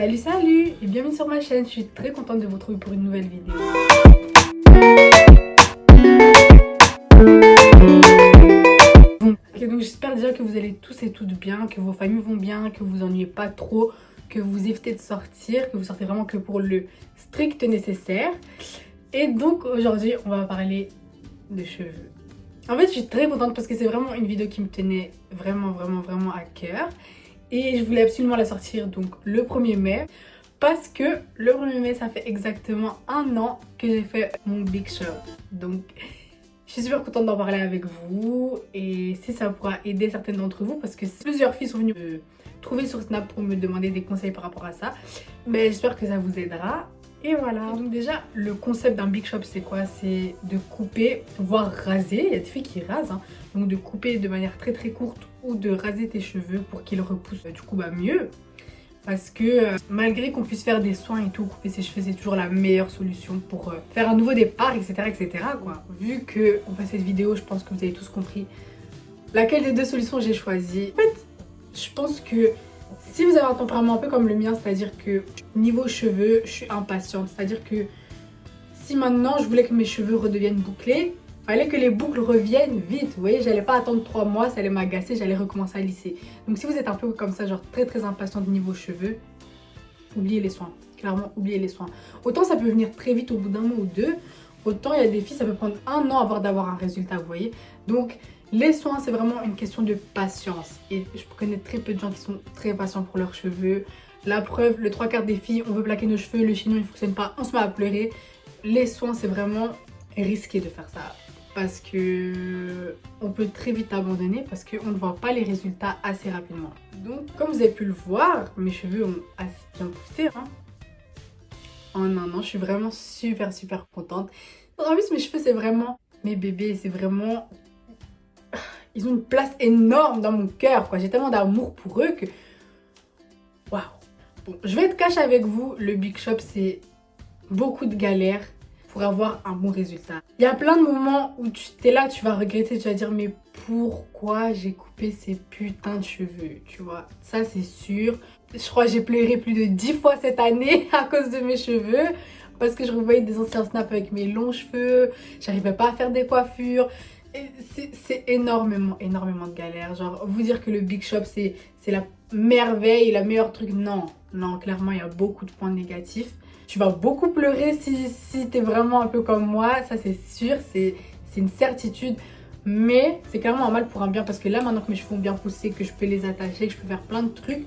Salut et bienvenue sur ma chaîne, je suis très contente de vous retrouver pour une nouvelle vidéo. Donc j'espère déjà que vous allez tous et toutes bien, que vos familles vont bien, que vous vous ennuyez pas trop, que vous évitez de sortir, que vous sortez vraiment que pour le strict nécessaire. Et donc aujourd'hui on va parler de cheveux. En fait je suis très contente parce que c'est vraiment une vidéo qui me tenait vraiment à cœur. Et je voulais absolument la sortir donc le 1er mai. Parce que le 1er mai, ça fait exactement 1 an que j'ai fait mon Big Shop. Donc, je suis super contente d'en parler avec vous. Et si ça pourra aider certaines d'entre vous, parce que plusieurs filles sont venues me trouver sur Snap pour me demander des conseils par rapport à ça. Mais j'espère que ça vous aidera. Et voilà. Donc déjà, le concept d'un Big Shop, c'est quoi? C'est de couper, voire raser. Il y a des filles qui rasent. Hein. Donc de couper de manière très courte ou de raser tes cheveux pour qu'ils repoussent du coup mieux. Parce que malgré qu'on puisse faire des soins et tout, couper ses cheveux c'est toujours la meilleure solution pour faire un nouveau départ, etc. quoi. Vu qu'on fait cette vidéo, je pense que vous avez tous compris laquelle des deux solutions j'ai choisi. En fait, je pense que si vous avez un tempérament un peu comme le mien, c'est-à-dire que niveau cheveux, je suis impatiente. C'est-à-dire que si maintenant je voulais que mes cheveux redeviennent bouclés, fallait que les boucles reviennent vite, vous voyez, j'allais pas attendre 3 mois, ça allait m'agacer, j'allais recommencer à lisser. Donc si vous êtes un peu comme ça, genre très impatiente niveau cheveux, oubliez les soins, clairement oubliez les soins. Autant ça peut venir très vite au bout d'un mois ou deux, autant il y a des filles, ça peut prendre 1 an avant d'avoir un résultat, vous voyez. Donc les soins, c'est vraiment une question de patience. Et je connais très peu de gens qui sont très patients pour leurs cheveux. La preuve, le 3/4 des filles, on veut plaquer nos cheveux, le chignon il fonctionne pas, on se met à pleurer. Les soins, c'est vraiment risqué de faire ça. Parce que on peut très vite abandonner parce qu'on ne voit pas les résultats assez rapidement. Donc comme vous avez pu le voir, mes cheveux ont assez bien poussé hein. En 1 an, je suis vraiment super contente. En plus mes cheveux c'est vraiment mes bébés, c'est vraiment... Ils ont une place énorme dans mon cœur quoi. J'ai tellement d'amour pour eux que... Waouh. Bon, je vais être cash avec vous, le Big Shop c'est beaucoup de galères pour avoir un bon résultat. Il y a plein de moments où tu es là, tu vas regretter, tu vas dire mais pourquoi j'ai coupé ces putains de cheveux, tu vois. Ça c'est sûr. Je crois que j'ai pleuré plus de 10 fois cette année à cause de mes cheveux. Parce que je revoyais des anciens snaps avec mes longs cheveux. J'arrivais pas à faire des coiffures. C'est énormément de galères. Genre vous dire que le Big Shop c'est la merveille, la meilleure truc. Non, clairement il y a beaucoup de points négatifs. Tu vas beaucoup pleurer si t'es vraiment un peu comme moi, ça c'est sûr, c'est une certitude. Mais c'est clairement un mal pour un bien parce que là maintenant que mes cheveux ont bien poussé, que je peux les attacher, que je peux faire plein de trucs,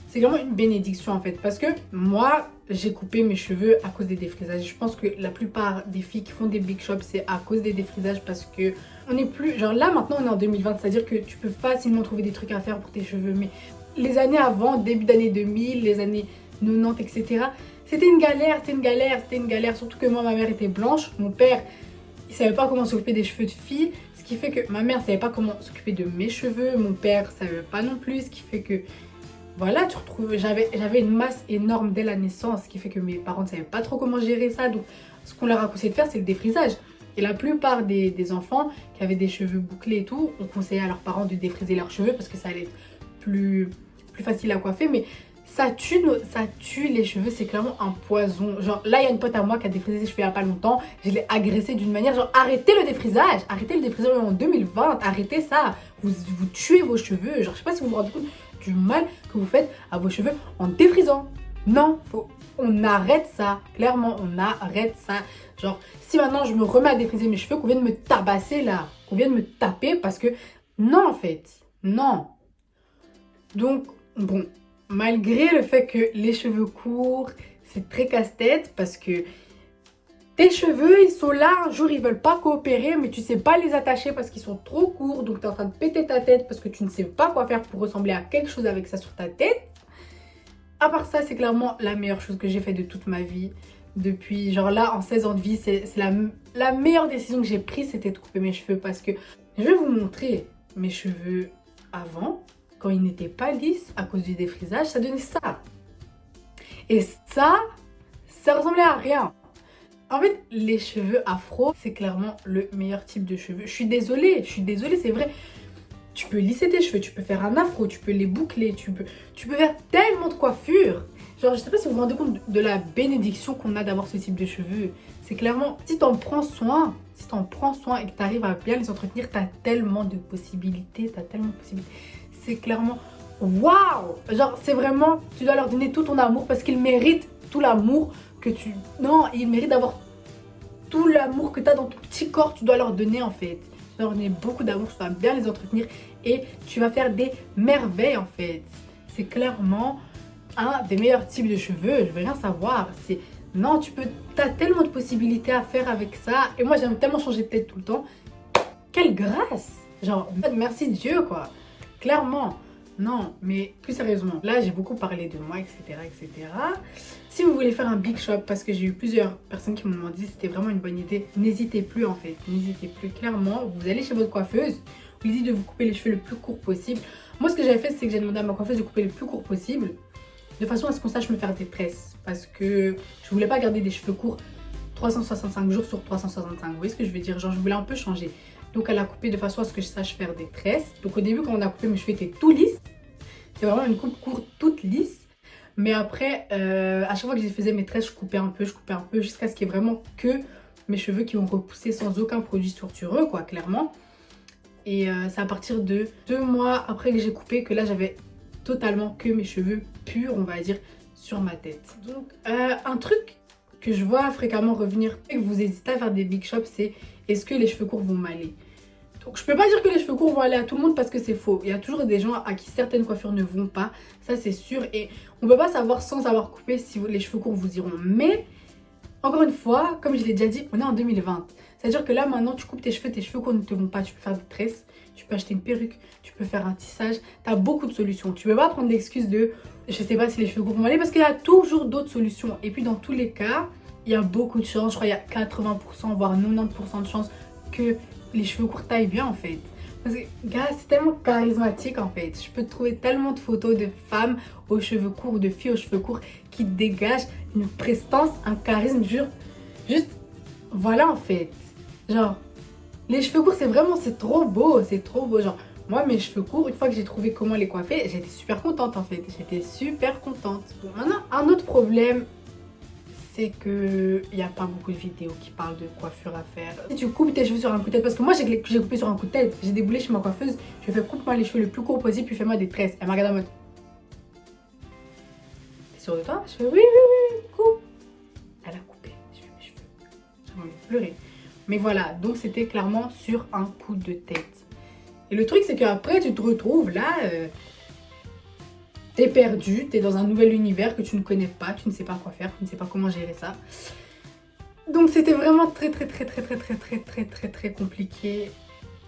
c'est vraiment une bénédiction en fait. Parce que moi, j'ai coupé mes cheveux à cause des défrisages. Je pense que la plupart des filles qui font des Big Shops, c'est à cause des défrisages parce que on n'est plus... Genre là maintenant on est en 2020, c'est-à-dire que tu peux facilement trouver des trucs à faire pour tes cheveux. Mais les années avant, début d'année 2000, les années 90, etc., c'était une galère, surtout que moi ma mère était blanche, mon père il savait pas comment s'occuper des cheveux de fille, ce qui fait que ma mère savait pas comment s'occuper de mes cheveux, mon père savait pas non plus, ce qui fait que voilà, tu retrouves, j'avais une masse énorme dès la naissance, ce qui fait que mes parents ne savaient pas trop comment gérer ça, donc ce qu'on leur a conseillé de faire c'est le défrisage. Et la plupart des enfants qui avaient des cheveux bouclés et tout, on conseillait à leurs parents de défriser leurs cheveux parce que ça allait être plus facile à coiffer, mais ça tue les cheveux, c'est clairement un poison. Genre là, il y a une pote à moi qui a défrisé ses cheveux il y a pas longtemps. Je l'ai agressée d'une manière, genre arrêtez le défrisage en 2020, arrêtez ça. Vous tuez vos cheveux. Genre je sais pas si vous vous rendez compte du mal que vous faites à vos cheveux en défrisant. Non, on arrête ça. Clairement, on arrête ça. Genre si maintenant je me remets à défriser mes cheveux, qu'on vienne me tabasser là, qu'on vienne me taper parce que non en fait, non. Donc bon, malgré le fait que les cheveux courts, c'est très casse-tête parce que tes cheveux, ils sont là, un jour ils veulent pas coopérer, mais tu sais pas les attacher parce qu'ils sont trop courts, donc tu es en train de péter ta tête parce que tu ne sais pas quoi faire pour ressembler à quelque chose avec ça sur ta tête. À part ça, c'est clairement la meilleure chose que j'ai fait de toute ma vie. Depuis, genre là, en 16 ans de vie, c'est la meilleure décision que j'ai prise, c'était de couper mes cheveux parce que je vais vous montrer mes cheveux avant. Quand ils n'étaient pas lisses à cause du défrisage, ça donnait ça. Et ça ressemblait à rien. En fait, les cheveux afro, c'est clairement le meilleur type de cheveux. Je suis désolée, c'est vrai. Tu peux lisser tes cheveux, tu peux faire un afro, tu peux les boucler, tu peux faire tellement de coiffures. Genre, je sais pas si vous vous rendez compte de la bénédiction qu'on a d'avoir ce type de cheveux. C'est clairement, si t'en prends soin, et que t'arrives à bien les entretenir, t'as tellement de possibilités, C'est clairement, waouh! Genre, c'est vraiment, tu dois leur donner tout ton amour parce qu'ils méritent tout l'amour que tu... Non, ils méritent d'avoir tout l'amour que t'as dans ton petit corps, tu dois leur donner en fait. Tu dois leur donner beaucoup d'amour, tu dois bien les entretenir et tu vas faire des merveilles en fait. C'est clairement un des meilleurs types de cheveux, je veux rien savoir. C'est non, t'as tellement de possibilités à faire avec ça. Et moi j'aime tellement changer de tête tout le temps. Quelle grâce! Genre, merci Dieu quoi. Clairement. Non, mais plus sérieusement, là j'ai beaucoup parlé de moi, etc., etc. Si vous voulez faire un big shop, parce que j'ai eu plusieurs personnes qui m'ont demandé si c'était vraiment une bonne idée, n'hésitez plus en fait, n'hésitez plus. Clairement, vous allez chez votre coiffeuse, vous lui dites de vous couper les cheveux le plus court possible. Moi ce que j'avais fait, c'est que j'ai demandé à ma coiffeuse de couper le plus court possible, de façon à ce qu'on sache me faire des tresses, parce que je voulais pas garder des cheveux courts 365 jours sur 365, vous voyez ce que je veux dire, genre je voulais un peu changer. Donc elle a coupé de façon à ce que je sache faire des tresses. Donc au début quand on a coupé mes cheveux étaient tout lisses. C'est vraiment une coupe courte toute lisse. Mais après, à chaque fois que je faisais mes tresses, je coupais un peu jusqu'à ce qu'il y ait vraiment que mes cheveux qui ont repoussé sans aucun produit structureux quoi, clairement. Et c'est à partir de 2 mois après que j'ai coupé que là j'avais totalement que mes cheveux purs, on va dire, sur ma tête. Donc un truc que je vois fréquemment revenir et que vous hésitez à faire des big shops, c'est est-ce que les cheveux courts vont m'aller? Donc je peux pas dire que les cheveux courts vont aller à tout le monde parce que c'est faux. Il y a toujours des gens à qui certaines coiffures ne vont pas, ça c'est sûr. Et on peut pas savoir sans avoir coupé si les cheveux courts vous iront. Mais encore une fois, comme je l'ai déjà dit, on est en 2020. C'est-à-dire que là maintenant tu coupes tes cheveux courts ne te vont pas. Tu peux faire des tresses, tu peux acheter une perruque, tu peux faire un tissage. Tu as beaucoup de solutions. Tu peux pas prendre l'excuse de je sais pas si les cheveux courts vont aller parce qu'il y a toujours d'autres solutions. Et puis dans tous les cas, il y a beaucoup de chances, je crois il y a 80% voire 90% de chances que les cheveux courts taillent bien en fait. Parce que, gars, c'est tellement charismatique en fait. Je peux te trouver tellement de photos de femmes aux cheveux courts ou de filles aux cheveux courts qui dégagent une prestance, un charisme, juste, voilà en fait. Genre, les cheveux courts, c'est trop beau, Genre, moi, mes cheveux courts, une fois que j'ai trouvé comment les coiffer, j'étais super contente en fait. J'étais super contente. Bon, maintenant, un autre problème, c'est que il n'y a pas beaucoup de vidéos qui parlent de coiffure à faire. Si tu coupes tes cheveux sur un coup de tête, parce que moi j'ai coupé sur un coup de tête, j'ai déboulé chez ma coiffeuse, je lui ai fait coupe-moi les cheveux le plus court possible, puis fais-moi des tresses. Elle m'a regardé en mode t'es sûre de toi? Je fais oui, coupe. Elle a coupé, je fais mes cheveux. J'ai envie de pleurer. Mais voilà, donc c'était clairement sur un coup de tête. Et le truc c'est qu'après tu te retrouves là. T'es perdu, t'es dans un nouvel univers que tu ne connais pas, tu ne sais pas quoi faire, tu ne sais pas comment gérer ça. Donc c'était vraiment très compliqué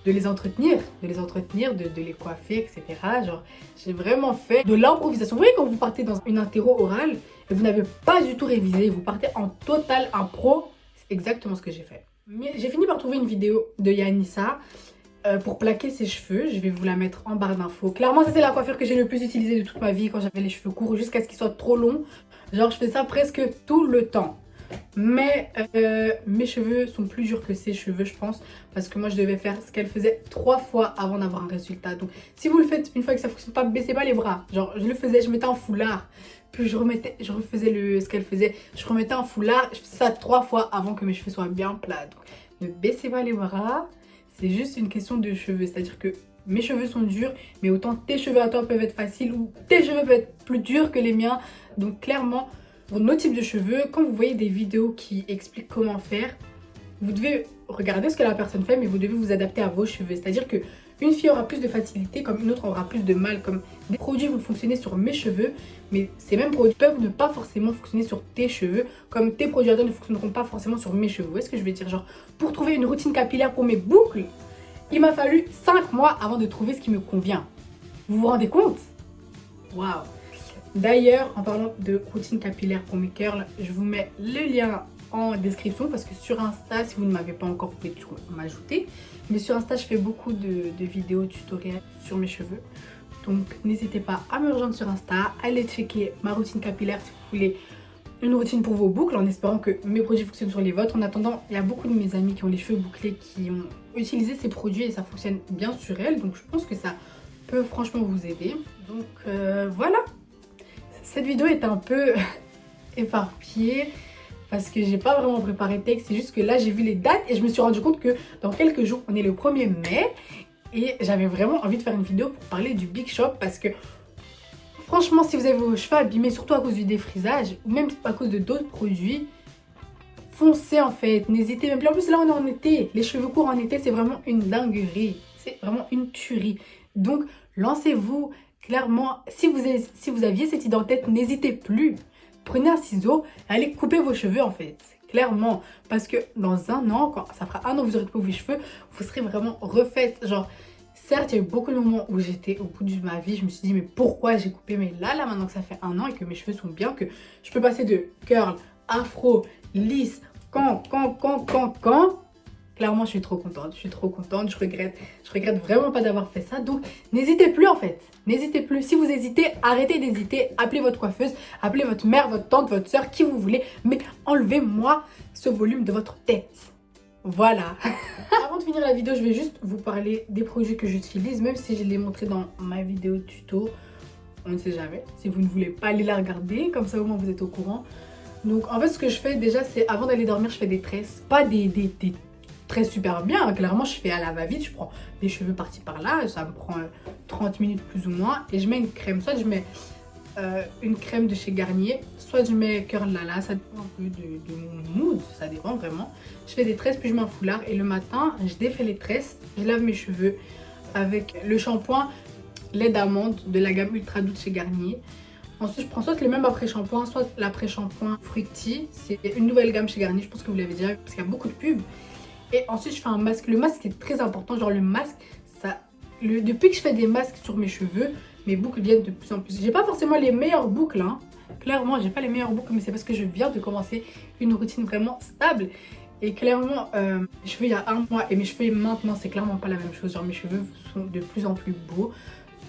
de les entretenir, de les coiffer, etc. Genre, j'ai vraiment fait de l'improvisation. Vous voyez quand vous partez dans une interro orale et vous n'avez pas du tout révisé, vous partez en total impro, c'est exactement ce que j'ai fait. Mais j'ai fini par trouver une vidéo de Yanissa pour plaquer ses cheveux. Je vais vous la mettre en barre d'infos. Clairement, ça c'est la coiffure que j'ai le plus utilisée de toute ma vie quand j'avais les cheveux courts jusqu'à ce qu'ils soient trop longs. Genre, je fais ça presque tout le temps. Mais mes cheveux sont plus durs que ses cheveux, je pense. Parce que moi, je devais faire ce qu'elle faisait 3 fois avant d'avoir un résultat. Donc, si vous le faites une fois que ça fonctionne pas, baissez pas les bras. Genre, je le faisais, je mettais un foulard. Puis je refaisais ce qu'elle faisait. Je remettais un foulard. Je faisais ça 3 fois avant que mes cheveux soient bien plats. Donc, ne baissez pas les bras. C'est juste une question de cheveux, c'est-à-dire que mes cheveux sont durs, mais autant tes cheveux à toi peuvent être faciles ou tes cheveux peuvent être plus durs que les miens. Donc clairement, pour nos types de cheveux, quand vous voyez des vidéos qui expliquent comment faire, vous devez regarder ce que la personne fait, mais vous devez vous adapter à vos cheveux. C'est-à-dire que une fille aura plus de facilité, comme une autre aura plus de mal, comme des produits vont fonctionner sur mes cheveux, mais ces mêmes produits peuvent ne pas forcément fonctionner sur tes cheveux, comme tes produits à toi ne fonctionneront pas forcément sur mes cheveux. Vous voyez ce que je veux dire? Genre, pour trouver une routine capillaire pour mes boucles, il m'a fallu 5 mois avant de trouver ce qui me convient. Vous vous rendez compte? Waouh! D'ailleurs, en parlant de routine capillaire pour mes curls, je vous mets le lien en description parce que sur Insta, si vous ne m'avez pas encore, vous pouvez toujours m'ajouter. Mais sur Insta, je fais beaucoup de vidéos tutoriels sur mes cheveux. Donc n'hésitez pas à me rejoindre sur Insta, allez checker ma routine capillaire si vous voulez une routine pour vos boucles en espérant que mes produits fonctionnent sur les vôtres. En attendant, il y a beaucoup de mes amis qui ont les cheveux bouclés qui ont utilisé ces produits et ça fonctionne bien sur elles. Donc je pense que ça peut franchement vous aider. Donc voilà, cette vidéo est un peu éparpillée parce que j'ai pas vraiment préparé de texte. C'est juste que là j'ai vu les dates et je me suis rendu compte que dans quelques jours, on est le 1er mai. Et j'avais vraiment envie de faire une vidéo pour parler du Big Shop parce que franchement, si vous avez vos cheveux abîmés, surtout à cause du défrisage ou même à cause de d'autres produits, foncez en fait, n'hésitez même plus. En plus là on est en été, les cheveux courts en été c'est vraiment une dinguerie, c'est vraiment une tuerie. Donc lancez-vous, clairement, si vous aviez cette idée en tête, n'hésitez plus. Prenez un ciseau, allez couper vos cheveux en fait, clairement. Parce que dans un an, quand ça fera un an que vous aurez coupé vos cheveux, vous serez vraiment refaite. Genre, certes, il y a eu beaucoup de moments où j'étais au bout de ma vie, je me suis dit mais pourquoi j'ai coupé? Mais là maintenant que ça fait un an et que mes cheveux sont bien, que je peux passer de curl, afro, lisse, quand, clairement je suis trop contente, je regrette vraiment pas d'avoir fait ça. Donc n'hésitez plus en fait, n'hésitez plus. Si vous hésitez, arrêtez d'hésiter, appelez votre coiffeuse, appelez votre mère, votre tante, votre soeur, qui vous voulez, mais enlevez-moi ce volume de votre tête. Voilà. Avant de finir la vidéo, je vais juste vous parler des produits que j'utilise, même si je l'ai montré dans ma vidéo tuto. On ne sait jamais. Si vous ne voulez pas aller la regarder, comme ça au moins vous êtes au courant. Donc en fait ce que je fais déjà, c'est avant d'aller dormir, je fais des tresses. Pas des tresses super bien, hein. Clairement je fais à la va-vite, je prends des cheveux par-ci par-là, ça me prend 30 minutes plus ou moins. Et je mets une crème, soit je mets une crème de chez Garnier, soit je mets Curl Lala, ça dépend un peu de mon mood, ça dépend vraiment. Je fais des tresses puis je mets un foulard et le matin je défais les tresses, je lave mes cheveux avec le shampoing lait d'amande de la gamme Ultra Douce chez Garnier. Ensuite je prends soit le même après-shampoing, soit l'après-shampoing Fructi, c'est une nouvelle gamme chez Garnier, je pense que vous l'avez déjà vu parce qu'il y a beaucoup de pubs. Et ensuite je fais un masque, le masque est très important, genre le masque, depuis que je fais des masques sur mes cheveux, mes boucles viennent de plus en plus. J'ai pas forcément les meilleures boucles, hein. Clairement, j'ai pas les meilleures boucles, mais c'est parce que je viens de commencer une routine vraiment stable. Et clairement, mes cheveux il y a un mois et mes cheveux maintenant, c'est clairement pas la même chose. Genre mes cheveux sont de plus en plus beaux.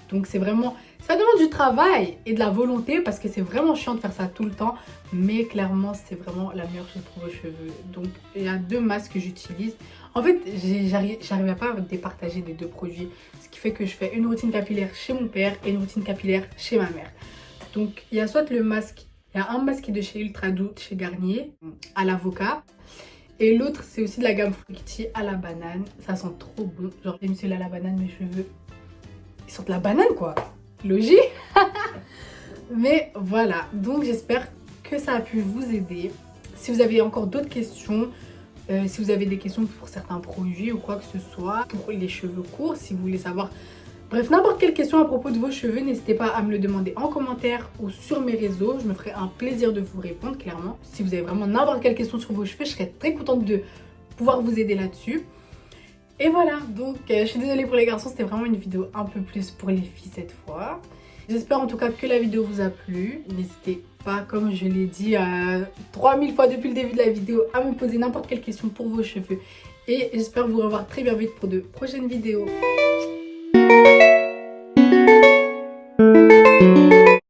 Donc c'est vraiment, ça demande du travail et de la volonté parce que c'est vraiment chiant de faire ça tout le temps. Mais clairement, c'est vraiment la meilleure chose pour vos cheveux. Donc il y a 2 masques que j'utilise. En fait, j'arrivais pas à départager des 2 produits. Ce qui fait que je fais une routine capillaire chez mon père et une routine capillaire chez ma mère. Donc il y a soit le masque, il y a un masque qui est de chez Ultra Douce, chez Garnier, à l'avocat. Et l'autre, c'est aussi de la gamme Fructi à la banane. Ça sent trop bon. Genre, monsieur là, la banane, mes cheveux, ils sentent la banane quoi. Logique. Mais voilà, donc j'espère que ça a pu vous aider. Si vous avez encore d'autres questions, si vous avez des questions pour certains produits ou quoi que ce soit, pour les cheveux courts, si vous voulez savoir, bref, n'importe quelle question à propos de vos cheveux, n'hésitez pas à me le demander en commentaire ou sur mes réseaux. Je me ferai un plaisir de vous répondre, clairement. Si vous avez vraiment n'importe quelle question sur vos cheveux, je serais très contente de pouvoir vous aider là-dessus. Et voilà, donc je suis désolée pour les garçons, c'était vraiment une vidéo un peu plus pour les filles cette fois. J'espère en tout cas que la vidéo vous a plu. N'hésitez pas, comme je l'ai dit 3000 fois depuis le début de la vidéo, à me poser n'importe quelle question pour vos cheveux. Et j'espère vous revoir très bien vite pour de prochaines vidéos.